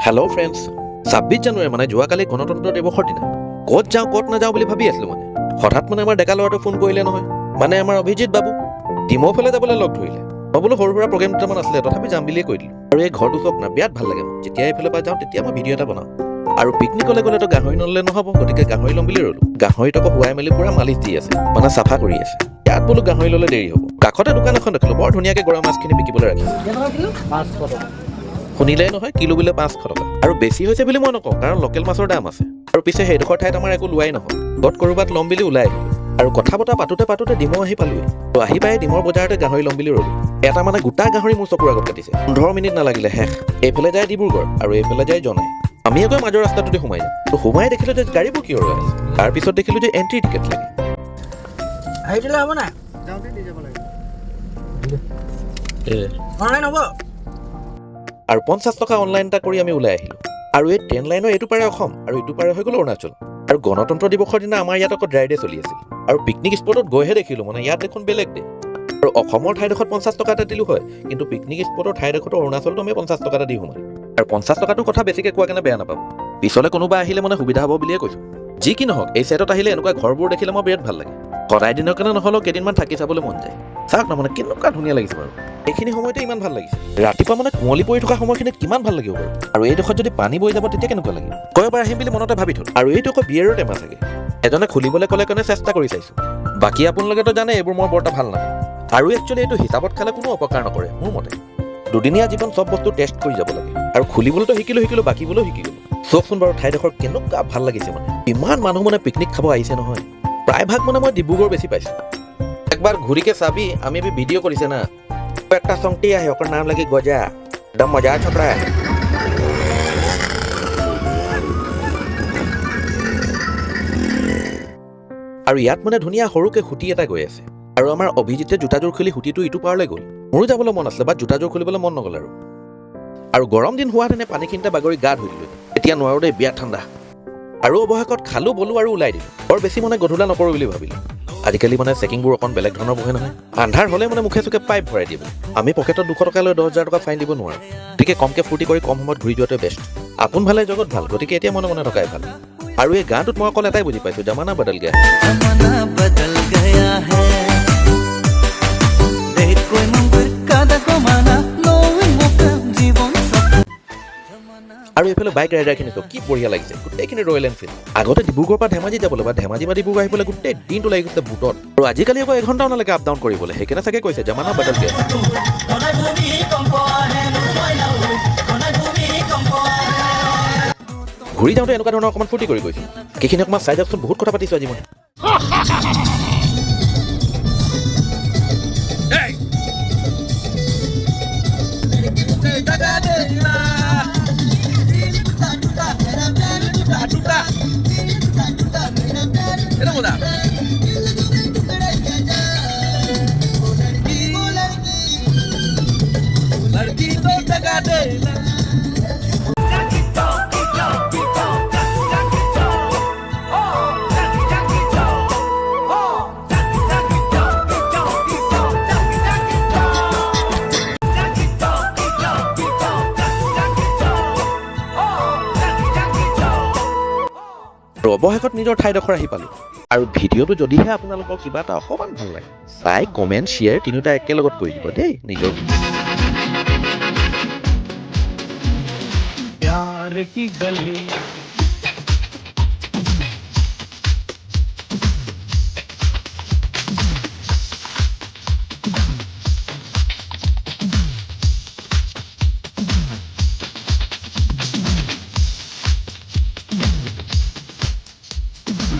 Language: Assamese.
হেল্ল' ফ্ৰেণ্ডছ 26 জানুৱাৰী মানে যোৱাকালি গণতন্ত্ৰ দিৱসৰ দিনা ক'ত যাওঁ ক'ত নাযাওঁ বুলি ভাবি আছিলোঁ মানে হঠাৎ মানে আমাৰ ডেকা ল'ৰাটো ফোন কৰিলে নহয় মানে আমাৰ অভিজিত বাবু ডিমৌ ফালে যাবলৈ লগ ধৰিলে মই বোলো সৰু সুৰা প্ৰগ্ৰেম দুটামান আছিলে তথাপি যাম বুলিয়ে কৈ দিলোঁ আৰু এই ঘৰটো চব না বিৰাট ভাল লাগে মোক যেতিয়া এইফালৰ পৰা যাওঁ তেতিয়া মই ভিডিঅ' এটা বনাওঁ আৰু পিকনিকলৈ গ'লেতো গাহৰি নল'লে নহ'ব গতিকে গাহৰি ল'ম বুলি ৰ'লোঁ গাহৰিত আকৌ শুৱাই মেলি পূৰা মালিচ দি আছে মানে চাফা কৰি আছে ইয়াত বোলো গাহৰি ল'লে দেৰি হ'ব কাষতে দোকান এখন দেখিলোঁ বৰ ধুনীয়াকৈ গৰৈ মাছখিনি বিকিবলৈ ৰাখিছে শুনিলেই নহয় কিলো বোলে 500 টকা আৰু বেছি হৈছে বুলি মই নকওঁ কাৰণ লোকেল মাছৰ দাম আছে আৰু পিছে সেইডোখৰ ঠাইত আমাৰ একো লোৱাই নহয় ক'ত ক'ৰবাত ল'ম বুলি ওলাই আহিলোঁ আৰু কথা বতৰা পাতোতে ডিমৌ আহি পালোঁৱে তো আহি পাই ডিমৰ বজাৰতে গাহৰি ল'ম বুলি ৰ'লোঁ এটা মানে গোটা গাহৰি মোৰ চকুৰ আগত কাটিছে 15 মিনিট নালাগিলে শেষ এইফালে যায় ডিব্ৰুগড় আৰু এইফালে যায় জনাই আমি আকৌ মাজৰ ৰাস্তাটোতে সোমাই যাওঁ তো সোমাই দেখিলোঁ যে গাড়ীবোৰ কিয় ৰৈ আছে তাৰপিছত দেখিলোঁ যে এণ্ট্ৰি টিকেট লাগে আহি দিলে হ'ব নাই যাওঁতে দি যাব লাগে অনলাইন হ'ব আৰু 50 টকা অনলাইন এটা কৰি আমি ওলাই আহিলোঁ আৰু এই ট্ৰেইন লাইনৰ এইটো পাৰে অসম আৰু ইটো পাৰে হৈ গ'ল অৰুণাচল আৰু গণতন্ত্ৰ দিৱসৰ দিনা আমাৰ ইয়াত আকৌ ড্ৰাই ডে চলি আছিল আৰু পিকনিক স্পটত গৈহে দেখিলোঁ মানে ইয়াত দেখোন বেলেগ ডে আৰু অসমৰ ঠাইডোখৰত 50 টকা এটা দিলোঁ হয় কিন্তু পিকনিক স্পটৰ ঠাইডোখৰত অৰুণাচলতো আমি 50 টকা এটা দি সোমালোঁ আৰু 50 টকাটোৰ কথা বেছিকৈ কোৱা কাৰণে বেয়া নাপাব পিছলৈ কোনোবা আহিলে মানে সুবিধা হ'ব বুলিয়ে কৈছোঁ যি কি নহওক এই ছাইডত আহিলে এনেকুৱা ঘৰবোৰ দেখিলে মই বিৰাট ভাল লাগে সদায় দিনৰ কাৰণে নহ'লেও কেইদিনমান থাকি চাবলৈ মন যায় চাওক না মানে কেনেকুৱা ধুনীয়া লাগিছে বাৰু এইখিনি সময়তে ইমান ভাল লাগিছে ৰাতিপুৱা মানে কুঁৱলী পৰি থকা সময়খিনিত কিমান ভাল লাগিব বাৰু আৰু এইডোখৰত যদি পানী বৈ যাব তেতিয়া কেনেকুৱা লাগিব কয়বাৰ আহিম বুলি মনতে ভাবি থ'ল আৰু এইটো আকৌ বিয়েৰৰ টেমা চাগে এজনে খুলিবলৈ ক'লে কাৰণে চেষ্টা কৰি চাইছোঁ বাকী আপোনালোকেতো জানে এইবোৰ মই বৰ এটা ভাল নাপাওঁ আৰু একচুৱেলি এইটো হিচাপত খালে কোনো অপকাৰ নকৰে মোৰ মতে দুদিনীয়া জীৱন চব বস্তু টেষ্ট কৰি যাব লাগে আৰু খুলিবলৈতো শিকিলোঁ বাকিবলৈও শিকি গ'লোঁ চকচোন বাৰু ঠাইডোখৰ কেনেকুৱা ভাল লাগিছে মানে ইমান মানুহ মানে পিকনিক খাব আহিছে নহয় প্ৰায়ভাগ মানে মই ডিব্ৰুগড় বেছি পাইছোঁ একবাৰ ঘূৰিকে চাবি আমি ভিডিঅ' কৰিছে না একটা সংটি है ओकर नाम लगी गोजा एकदम मजा छोकरा আৰু ইয়াত মানে ধুনীয়া সৰুকে খুঁটি এটা গৈ আছে আৰু আমাৰ অভিজিতে জোতাযোৰ খুলি খুঁটিটো ইটো পাৰলৈ গ'ল মোৰো যাবলৈ মন আছিলে বা জোতাযোৰ খুলিবলৈ মন নগ'ল আৰু গৰম দিন হোৱাহেঁতেনে পানীখিনিতে বাগৰি গা ধুই দিলোঁ এতিয়া নোৱাৰোঁ দেই বিৰাট ঠাণ্ডা আৰু অৱশেষত খালোঁ বলো আৰু ওলাই দিলোঁ বৰ বেছি মানে গধূলা নকৰোঁ বুলি ভাবিলোঁ আজিকালি মানে চেকিংবোৰ অকণ বেলেগ ধৰণৰ বহে নহয় আন্ধাৰ হ'লে মানে মুখে চুখে পাইপ ভৰাই দিব আমি পকেটত 200 টকা লৈ 10,000 টকা ফাইন দিব নোৱাৰোঁ গতিকে কমকৈ ফূৰ্তি কৰি কম সময়ত ঘূৰি যোৱাটোৱে বেষ্ট আপোন ভালে জগত ভাল গতিকে এতিয়া মনে মনে থকাই ভাল আৰু এই গানটোত মই অকল এটাই বুজি পাইছোঁ জামানা বদল গয়া আৰু এইফালে বাইক ৰাইডাৰখিনি চব কি বঢ়িয়া লাগিছে গোটেইখিনি ৰয়েল এনফিল্ড আগতে ডিব্ৰুগড়ৰ পৰা ধেমাজি যাবলৈ বা ধেমাজি বা ডিব্ৰুগড় আহিবলৈ গোটেই দিনটো লাগি গৈছিলে বুটত আৰু আজিকালি আকৌ এঘণ্টাও নালাগে আপ ডাউন কৰিবলৈ সেইকাৰণে চাগে কৈছে জামানা বদল গয়া ঘূৰি যাওঁতে এনেকুৱা ধৰণৰ অকণমান ফূৰ্তি কৰি গৈছোঁ সেইখিনি অকণমান চাই যাওকচোন বহুত কথা পাতিছোঁ আজি মই অৱশেষত নিজৰ ঠাইডোখৰ আহি পালোঁ আৰু ভিডিঅ'টো যদিহে আপোনালোকৰ কিবা এটা অকণমান ভাল লাগে চাই কমেণ্ট শ্বেয়াৰ তিনিওটা একেলগত কৰি দিব দেই নিজৰ प्यार की गली